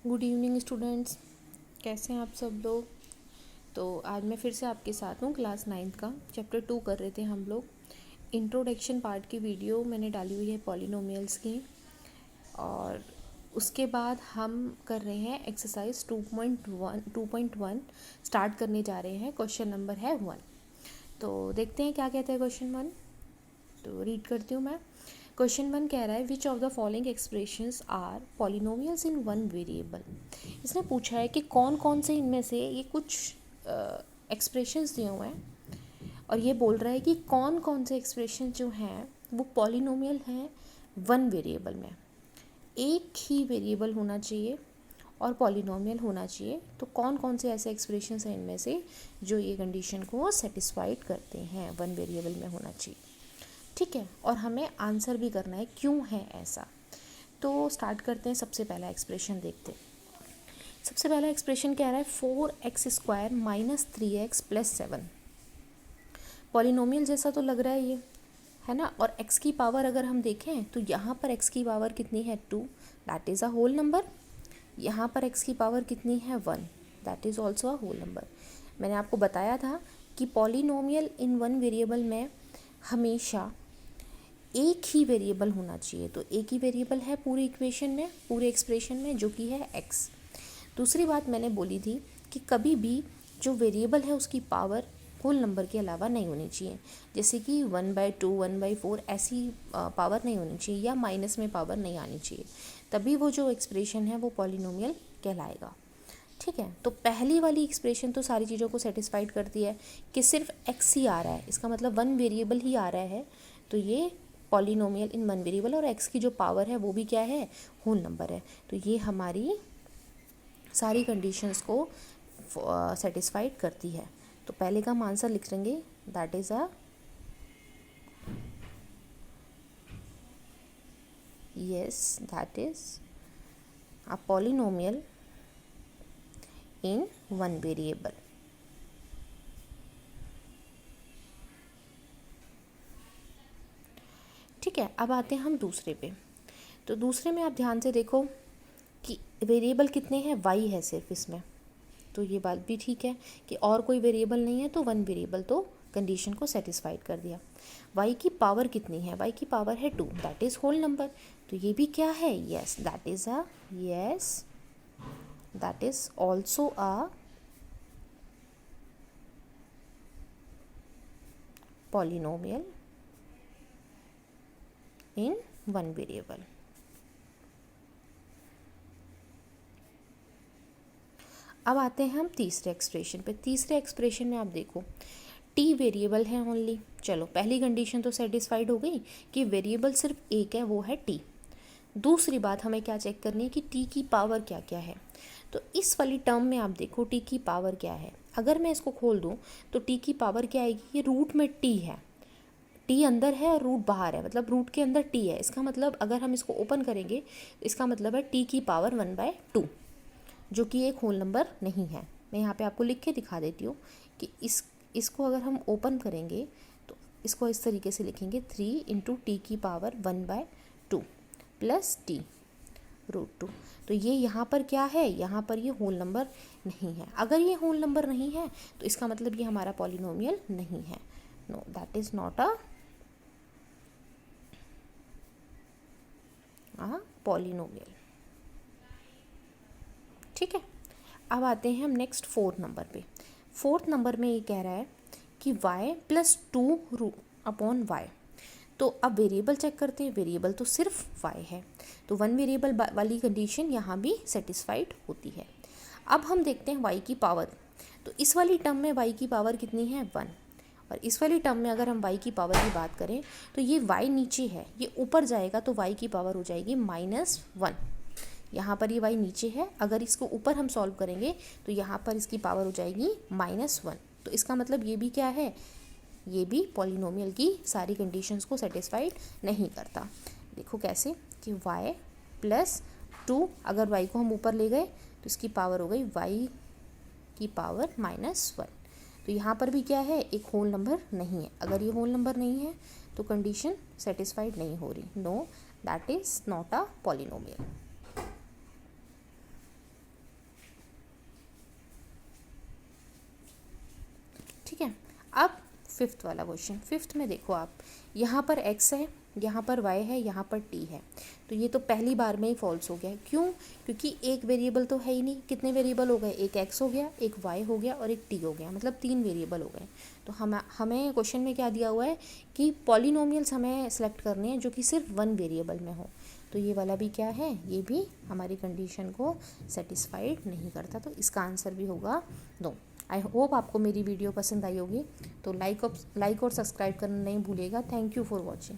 Good evening students, कैसे हैं आप सब लोग। तो आज मैं फिर से आपके साथ हूँ। क्लास 9th का चैप्टर 2 कर रहे थे हम लोग। इंट्रोडक्शन पार्ट की वीडियो मैंने डाली हुई है पॉलिनोमियल्स की, और उसके बाद हम कर रहे हैं एक्सरसाइज 2.1 स्टार्ट करने जा रहे हैं। क्वेश्चन नंबर है 1। तो देखते हैं क्या कहते हैं क्वेश्चन 1। तो रीड करती हूँ मैं। क्वेश्चन 1 कह रहा है which of the following expressions are polynomials in one variable. इसने पूछा है कि कौन कौन से इनमें से ये कुछ एक्सप्रेशंस दिए हुए हैं, और ये बोल रहा है कि कौन कौन से एक्सप्रेशन जो हैं वो पॉलिनोमियल हैं वन वेरिएबल में। एक ही वेरिएबल होना चाहिए और पॉलिनोमियल होना चाहिए। तो कौन कौन से ऐसे एक्सप्रेशंस हैं इनमें से जो ये कंडीशन को सेटिस्फाइड करते हैं, वन वेरिएबल में होना चाहिए। ठीक है, और हमें आंसर भी करना है क्यों है ऐसा। तो स्टार्ट करते हैं। सबसे पहला एक्सप्रेशन देखते हैं। सबसे पहला एक्सप्रेशन कह रहा है 4x² minus 3x plus 7। Polynomial जैसा तो लग रहा है ये, है ना। और x की पावर अगर हम देखें तो यहाँ पर x की पावर कितनी है 2, that is a whole number. यहाँ पर x की पावर कितनी है 1, that is also a whole number. मैंने आपको बताया था कि पॉलिनोमियल इन वन वेरिएबल में हमेशा एक ही वेरिएबल होना चाहिए। तो एक ही वेरिएबल है पूरी इक्वेशन में, पूरे एक्सप्रेशन में, जो कि है x। दूसरी बात मैंने बोली थी कि कभी भी जो वेरिएबल है उसकी पावर होल नंबर के अलावा नहीं होनी चाहिए। जैसे कि 1/2, 1/4 ऐसी पावर नहीं होनी चाहिए, या माइनस में पावर नहीं आनी चाहिए, तभी वो जो एक्सप्रेशन है वो पॉलिनोमियल कहलाएगा। ठीक है, तो पहली वाली एक्सप्रेशन तो सारी चीज़ों को सेटिस्फाइड करती है कि सिर्फ x ही आ रहा है, इसका मतलब वन वेरिएबल ही आ रहा है, तो ये पॉलिनोमियल इन वन वेरिएबल। और x की जो पावर है वो भी क्या है, होल नंबर है। तो ये हमारी सारी कंडीशंस को सेटिस्फाइड करती है। तो पहले का हम आंसर लिख लेंगे, that is a yes, that is a polynomial in one variable। ठीक है, अब आते हैं हम दूसरे पे। तो दूसरे में आप ध्यान से देखो कि वेरिएबल कितने हैं, y है सिर्फ इसमें। तो ये बात भी ठीक है कि और कोई वेरिएबल नहीं है, तो वन वेरिएबल तो कंडीशन को सेटिस्फाइड कर दिया। y की पावर कितनी है, y की पावर है 2, दैट इज़ होल नंबर। तो ये भी क्या है, yes, that is also a polynomial in one variable। अब आते हैं हम तीसरे एक्सप्रेशन पे। तीसरे एक्सप्रेशन में आप देखो t वेरिएबल है ओनली। चलो, पहली कंडीशन तो सेटिस्फाइड हो गई कि वेरिएबल सिर्फ एक है, वो है t। दूसरी बात हमें क्या चेक करनी है कि t की पावर क्या क्या है। तो इस वाली टर्म में आप देखो t की पावर क्या है। अगर मैं इसको खोल दूँ तो t की पावर क्या आएगी, ये रूट में t है, t अंदर है और रूट बाहर है, मतलब रूट के अंदर t है। इसका मतलब अगर हम इसको ओपन करेंगे तो इसका मतलब है t की पावर 1/2, जो कि एक होल नंबर नहीं है। मैं यहाँ पे आपको लिख के दिखा देती हूँ कि इसको अगर हम ओपन करेंगे तो इसको इस तरीके से लिखेंगे 3 × t की पावर 1/2 प्लस t √2। तो ये यहाँ पर क्या है, यहाँ पर ये होल नंबर नहीं है। अगर ये होल नंबर नहीं है तो इसका मतलब ये हमारा पॉलिनोमियल नहीं है। No, that is not a polynomial. ठीक है, अब आते हैं हम नेक्स्ट 4th नंबर पे। 4th नंबर में ये कह रहा है कि y + 2/y। तो अब वेरिएबल चेक करते हैं। वेरिएबल तो सिर्फ y है, तो वन वेरिएबल वाली कंडीशन यहाँ भी सेटिस्फाइड होती है। अब हम देखते हैं y की पावर। तो इस वाली टर्म में y की पावर कितनी है 1, और इस वाली टर्म में अगर हम y की पावर की बात करें तो ये y नीचे है, ये ऊपर जाएगा तो y की पावर हो जाएगी -1। यहाँ पर ये y नीचे है, अगर इसको ऊपर हम सॉल्व करेंगे तो यहाँ पर इसकी पावर हो जाएगी -1। तो इसका मतलब ये भी क्या है, ये भी पॉलिनोमियल की सारी कंडीशंस को सेटिस्फाइड नहीं करता। देखो कैसे कि y + 2, अगर y को हम ऊपर ले गए तो इसकी पावर हो गई y की पावर -1। तो यहाँ पर भी क्या है, एक होल नंबर नहीं है। अगर ये होल नंबर नहीं है तो कंडीशन सेटिस्फाइड नहीं हो रही। No, that is not a polynomial. Fifth वाला क्वेश्चन। फिफ्थ में देखो आप, यहाँ पर x है, यहाँ पर y है, यहाँ पर t है, तो ये तो पहली बार में ही फॉल्स हो गया। क्यों? क्योंकि एक वेरिएबल तो है ही नहीं। कितने वेरिएबल हो गए? एक x हो गया, एक y हो गया और एक t हो गया, मतलब 3 वेरिएबल हो गए। तो हमें क्वेश्चन में क्या दिया हुआ है कि पॉलिनोमियल्स हमें सेलेक्ट करने हैं जो कि सिर्फ 1 वेरिएबल में हो। तो ये वाला भी क्या है, ये भी हमारी कंडीशन को सेटिस्फाइड नहीं करता, तो इसका आंसर भी होगा 2। आई होप आपको मेरी वीडियो पसंद आई होगी, तो लाइक और सब्सक्राइब करना नहीं भूलिएगा। Thank you for watching.